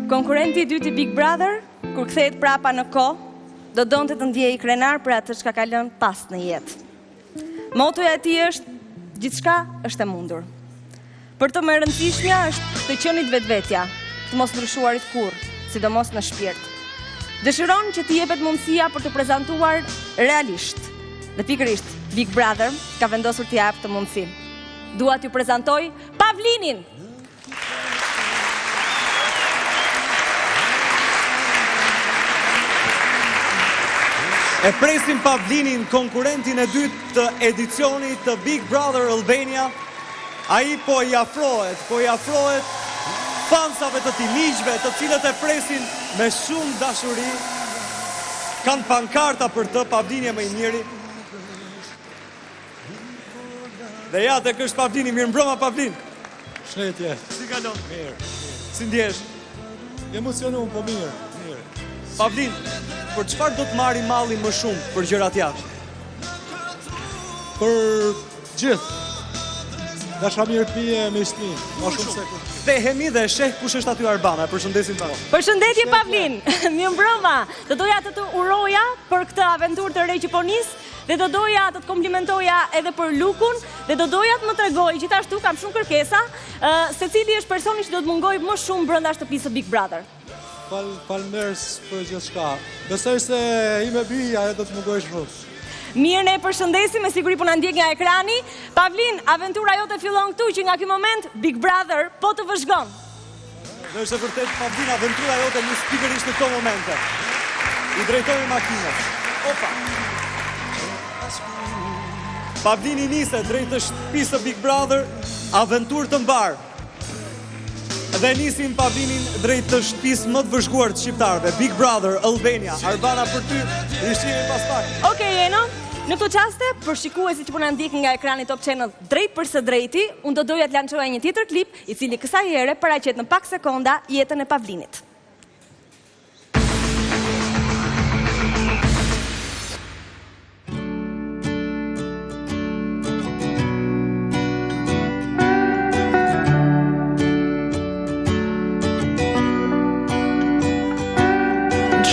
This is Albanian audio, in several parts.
Konkurenti i dytë i Big Brother, kur kthehet prapa në kohë, do donte të ndjej krenar për atë çka ka lënë pas në jetë. Motoja e tij është gjithçka është e mundur. Për të më e rëndësishmja është të qenit vetvetja, të mos ndryshuarit kurrë, sidomos në shpirt. Dëshiron që t'i jepet mundësia për të prezantuar realisht. Dhe pikërisht Big Brother ka vendosur t'i jap të mundësi. Dua t'ju prezantoj Pavlinin. E presim Pavlinin, konkurentin e dytë të edicionit të Big Brother Albania. Ai po i afrohet fansave të tij, miqve, të cilët e presin me shumë dashuri. Kanë pankarta për të, Pavlini më i miri. Dhe ja tek është Pavlini, mirëmbrëma Pavlin. Shëndetje. Si kalon? Mirë. Si ndjesh? Emocionuar, po mirë. Pavlin, për çfarë do të marri malli më shumë për gjërat jashtë? Për gjithë. Dasha mirë pije me shtëpi, më shumë se kur. Thehemi dhe sheh kush është aty Arbana, e përshëndesim ta. Përshëndetje Pavlin, mirëmbrëma. Do doja të të uroja për këtë aventurë të re që po nis, dhe do doja të të komplimentoja edhe për lukun, dhe do doja të më tregoj, gjithashtu kam shumë kërkesa, se cili është personi që do të mungoj më shumë brenda shtëpisë së Big Brother. Falënderes për gjithçka. Besoj se i me bija do të mungoj shumë. Mirë, ne përshëndesim, me siguri po na ndjek nga ekrani. Pavlin, aventura jote fillon këtu që nga ky moment Big Brother po të vëzhgon. Dhe është e vërtet, Pavlin, aventura jote nis pikërisht në këto momente. I drejtojmë makinës. Opa. Pavlini niset drejt të shtëpisë së Big Brother, aventurë të mbar. Dhe nisim Pavlinin drejt të shtëpisë më të vëzhguar të shqiptarëve, Big Brother Albania. Arbana për ty, rishimi pas pak. Okej, Jeno, në këto qaste, për shikuesit që po na ndjekin nga ekrani Top Channel drejt për së drejti, unë do doja të lançoja një tjetër klip, i cili kësaj here paraqet në pak sekonda jetën e Pavlinit.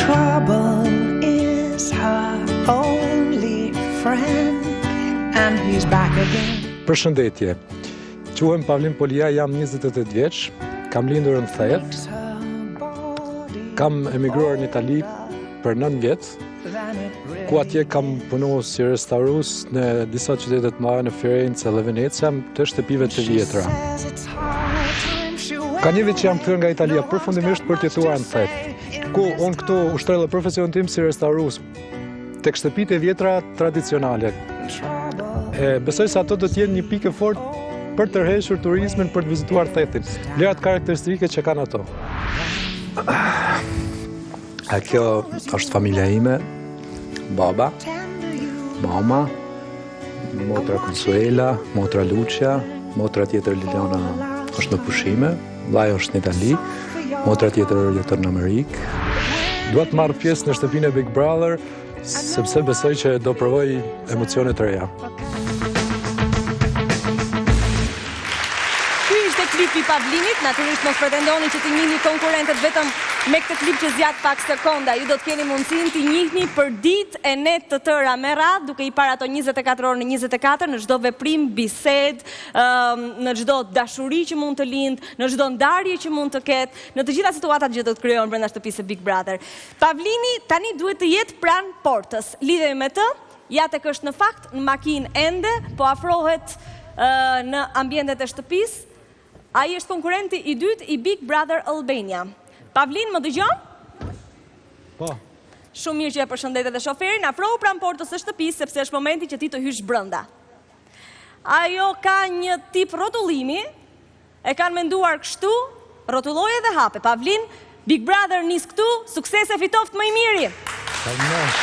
Trouble is her only friend and he's back again. Përshëndetje. Quhem Pavlin Polia, jam 28 vjeç, kam lindur në Thet. Kam emigruar në Itali për 9 vjet, ku atje kam punuar si restaurues në disa qytete të mëdha në Firenze dhe Venecia, të shtëpive të vjetra. Ka një vit që jam kthyer nga Italia përfundimisht për të jetuar në Thet, ku unë këtu ushtroj profesionin tim si restaurues tek shtëpitë e vjetra tradicionale. Besoj se ato do të jenë një pikë e fortë për të tërhequr turizmin, për të vizituar Thetin, vlerat karakteristike që kanë ato. Kjo është familja ime, baba, mama, motra Consuela, motra Lucia, motra tjetër Liliana është në pushime, vllai është në Itali, motra tjetër jeton në Amerikë. Dua të marr pjesë në shtëpinë e Big Brother, sepse besoj që do provoj emocione të reja. Ky ishte klipi i Pavlinit, natyrisht mos pretendoni që t'i njihni konkurrentët vetëm me këtë klip që zgjat pak sekonda. Ju do të keni mundësinë t'i njihni për ditë e net të tëra me radhë, duke i parë ato 24 orë në 24 në çdo veprim, bisedë, në çdo dashuri që mund të lindë, në çdo ndarje që mund të ketë, në të gjitha situatat që do të krijohen brenda shtëpisë së Big Brother. Pavlini tani duhet të jetë pranë portës. Lidhemi me të, ja tek është në fakt në makinë ende, po afrohet në ambientet e shtëpisë. Ai është konkurrenti i dytë i Big Brother Albania. Pavlin, më dëgjon? Po. Shumë mirë që e përshëndet edhe shoferin, afrohu pranë portës së shtëpisë sepse është momenti që ti të hysh brenda. Ajo ka një tip rrotullimi, e kanë menduar kështu, rrotulloje dhe hape. Pavlin, Big Brother nis këtu, sukses e fitoft më i miri. Faleminderit.